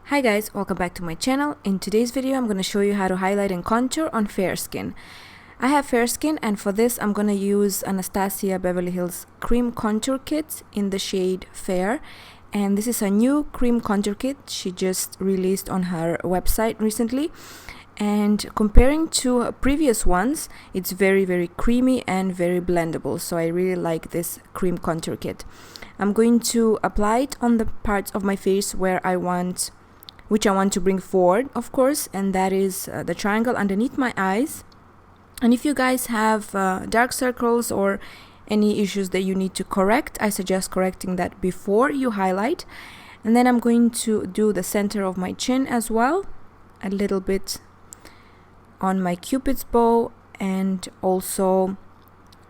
Hi guys, welcome back to my channel. In today's video I'm going to show you how to highlight and contour on fair skin. I have fair skin, and for this I'm going to use Anastasia Beverly Hills Cream Contour Kit in the shade Fair. And this is a new cream contour kit she just released on her website recently. And comparing to previous ones, it's very creamy and very blendable, so I really like this cream contour kit. I'm going to apply it on the parts of my face where which I want to bring forward, of course, and that is the triangle underneath my eyes. And if you guys have dark circles or any issues that you need to correct, I suggest correcting that before you highlight. And then I'm going to do the center of my chin as well, a little bit on my cupid's bow, and also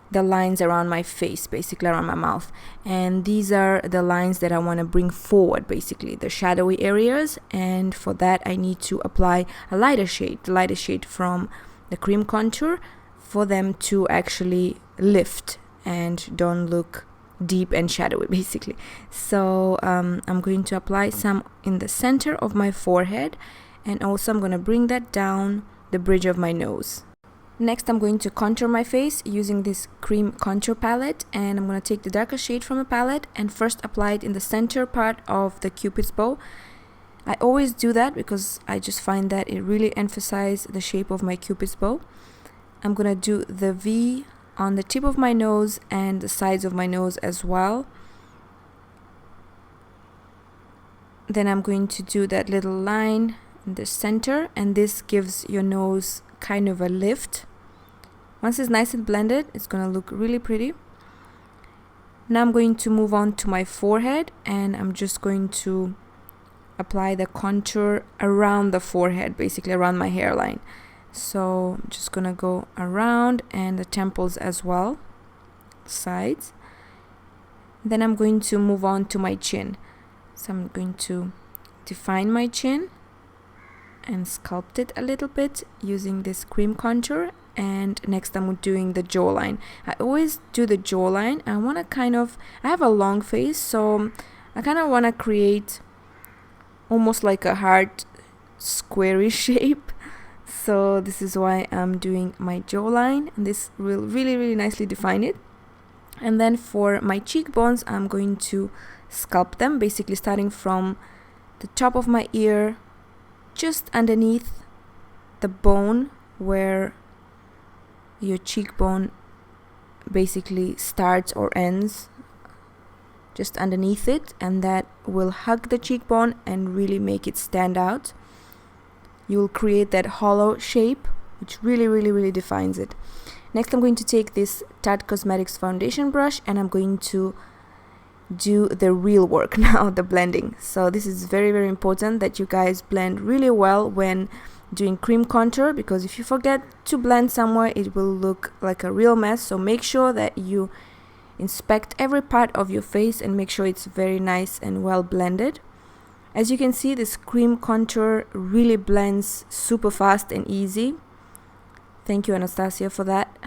the lines around my face, basically around my mouth. And these are the lines that I want to bring forward, basically the shadowy areas. And for that I need to apply a lighter shade, the lighter shade from the cream contour, for them to actually lift and don't look deep and shadowy, basically. So I'm going to apply some in the center of my forehead, and also I'm going to bring that down the bridge of my nose. Next, I'm going to contour my face using this cream contour palette, and I'm going to take the darker shade from the palette and first apply it in the center part of the cupid's bow. I always do that because I just find that it really emphasizes the shape of my cupid's bow. I'm going to do the V on the tip of my nose and the sides of my nose as well. Then I'm going to do that little line in the center, and this gives your nose kind of a lift. Once it's nice and blended, it's going to look really pretty. Now I'm going to move on to my forehead, and I'm just going to apply the contour around the forehead, basically around my hairline. So I'm just going to go around, and the temples as well, sides. Then I'm going to move on to my chin. So I'm going to define my chin and sculpt it a little bit using this cream contour. And next I'm doing the jawline. I always do the jawline. I have a long face, so I kind of want to create almost like a heart squarey shape. So this is why I'm doing my jawline, and this will really nicely define it. And then for my cheekbones, I'm going to sculpt them, basically starting from the top of my ear, just underneath the bone where your cheekbone basically starts or ends, just underneath it, and that will hug the cheekbone and really make it stand out. You will create that hollow shape, which really defines it. Next, I'm going to take this Tarte Cosmetics foundation brush, and I'm going to do the real work now, the blending. So this is very important that you guys blend really well when doing cream contour, because if you forget to blend somewhere, it will look like a real mess. So make sure that you inspect every part of your face and make sure it's very nice and well blended. As you can see, this cream contour really blends super fast and easy. Thank you, Anastasia, for that.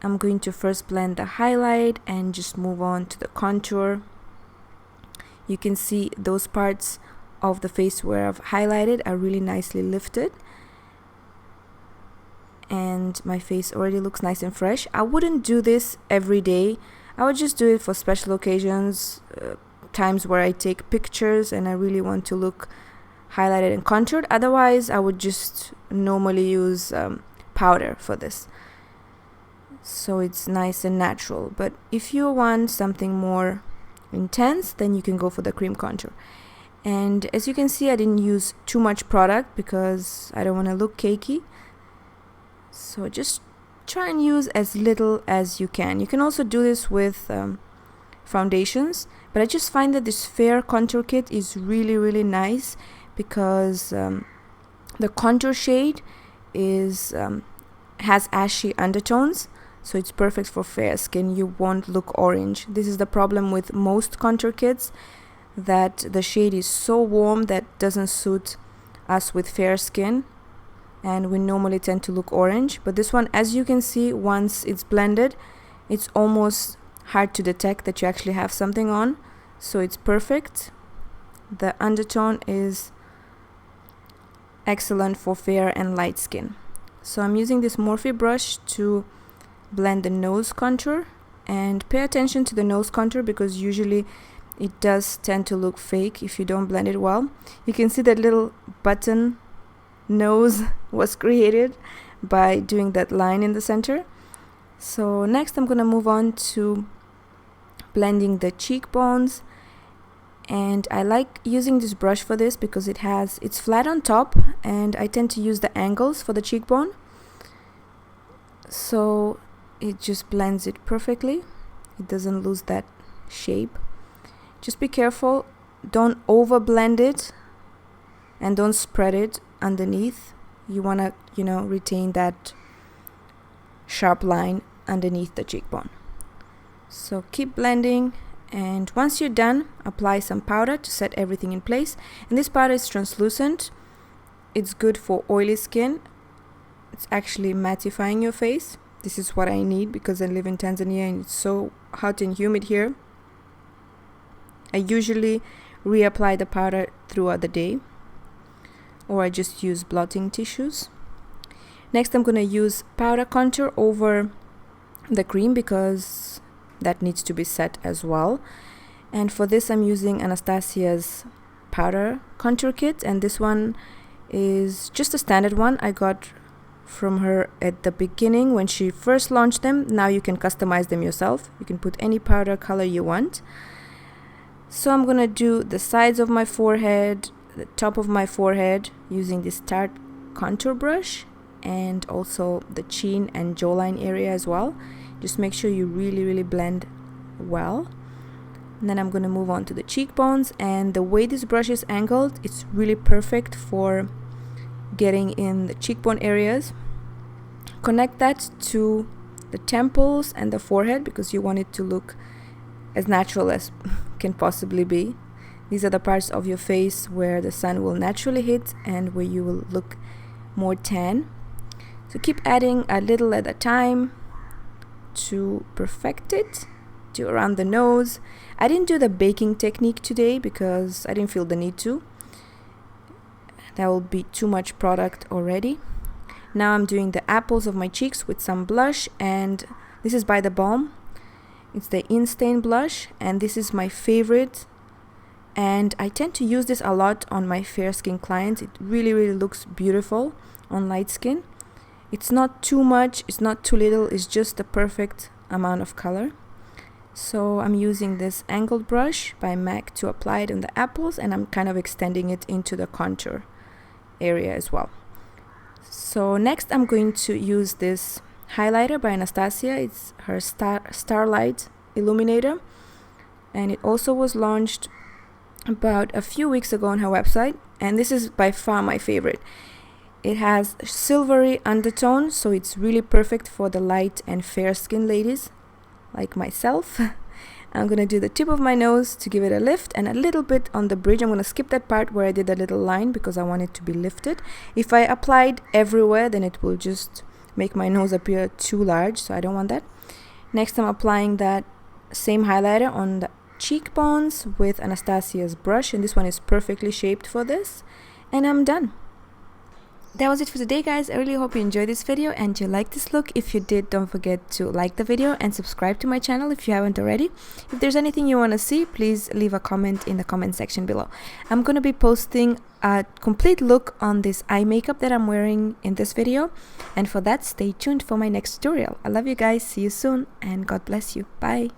I'm going to first blend the highlight and just move on to the contour. You can see those parts of the face where I've highlighted are really nicely lifted, and my face already looks nice and fresh. I wouldn't do this every day. I would just do it for special occasions, times where I take pictures and I really want to look highlighted and contoured. Otherwise, I would just normally use powder for this, so it's nice and natural. But if you want something more intense, then you can go for the cream contour. And as you can see, I didn't use too much product because I don't want to look cakey. So just try and use as little as you can. You can also do this with foundations, but I just find that this Fair contour kit is really nice because the contour shade has ashy undertones. So it's perfect for fair skin. You won't look orange. This is the problem with most contour kits, that the shade is so warm that doesn't suit us with fair skin, and we normally tend to look orange. But this one, as you can see, once it's blended, it's almost hard to detect that you actually have something on. So it's perfect. the undertone is excellent for fair and light skin. So I'm using this Morphe brush to blend the nose contour, and pay attention to the nose contour because usually it does tend to look fake if you don't blend it well. You can see that little button nose was created by doing that line in the center. So next I'm gonna move on to blending the cheekbones, and I like using this brush for this because it's flat on top, and I tend to use the angles for the cheekbone, so it just blends it perfectly. It doesn't lose that shape. Just be careful, don't over blend it and don't spread it underneath. You want to retain that sharp line underneath the cheekbone. So keep blending, and once you're done, apply some powder to set everything in place. And this powder is translucent. It's good for oily skin. It's actually mattifying your face. This is what I need because I live in Tanzania and it's so hot and humid here. I usually reapply the powder throughout the day, or I just use blotting tissues. Next I'm going to use powder contour over the cream because that needs to be set as well. And for this I'm using Anastasia's Powder Contour Kit, and this one is just a standard one I got from her at the beginning when she first launched them. Now you can customize them yourself. You can put any powder color you want. So I'm gonna do the sides of my forehead, the top of my forehead using this Tarte contour brush, and also the chin and jawline area as well. Just make sure you really blend well. And then I'm gonna move on to the cheekbones, and the way this brush is angled, it's really perfect for getting in the cheekbone areas. Connect that to the temples and the forehead because you want it to look as natural as can possibly be. These are the parts of your face where the sun will naturally hit and where you will look more tan. So keep adding a little at a time to perfect it. Do around the nose. I didn't do the baking technique today because I didn't feel the need to. That will be too much product already. Now I'm doing the apples of my cheeks with some blush, and this is by the Balm. It's the InStain blush, and this is my favorite, and I tend to use this a lot on my fair skin clients. It really looks beautiful on light skin. It's not too much, it's not too little, it's just the perfect amount of color. So I'm using this angled brush by MAC to apply it on the apples, and I'm kind of extending it into the contour area as well. So next I'm going to use this highlighter by Anastasia. It's her Starlight Illuminator, and it also was launched about a few weeks ago on her website, and this is by far my favorite. It has silvery undertone, so it's really perfect for the light and fair skin ladies like myself. I'm gonna do the tip of my nose to give it a lift, and a little bit on the bridge. I'm gonna skip that part where I did a little line because I want it to be lifted. If I applied everywhere, then it will just make my nose appear too large, so I don't want that. Next I'm applying that same highlighter on the cheekbones with Anastasia's brush, and this one is perfectly shaped for this, and I'm done. That was it for today, guys. I really hope you enjoyed this video and you liked this look. If you did, don't forget to like the video and subscribe to my channel if you haven't already. If there's anything you want to see, please leave a comment in the comment section below. I'm going to be posting a complete look on this eye makeup that I'm wearing in this video, and for that, stay tuned for my next tutorial. I love you guys. See you soon, and God bless you. Bye.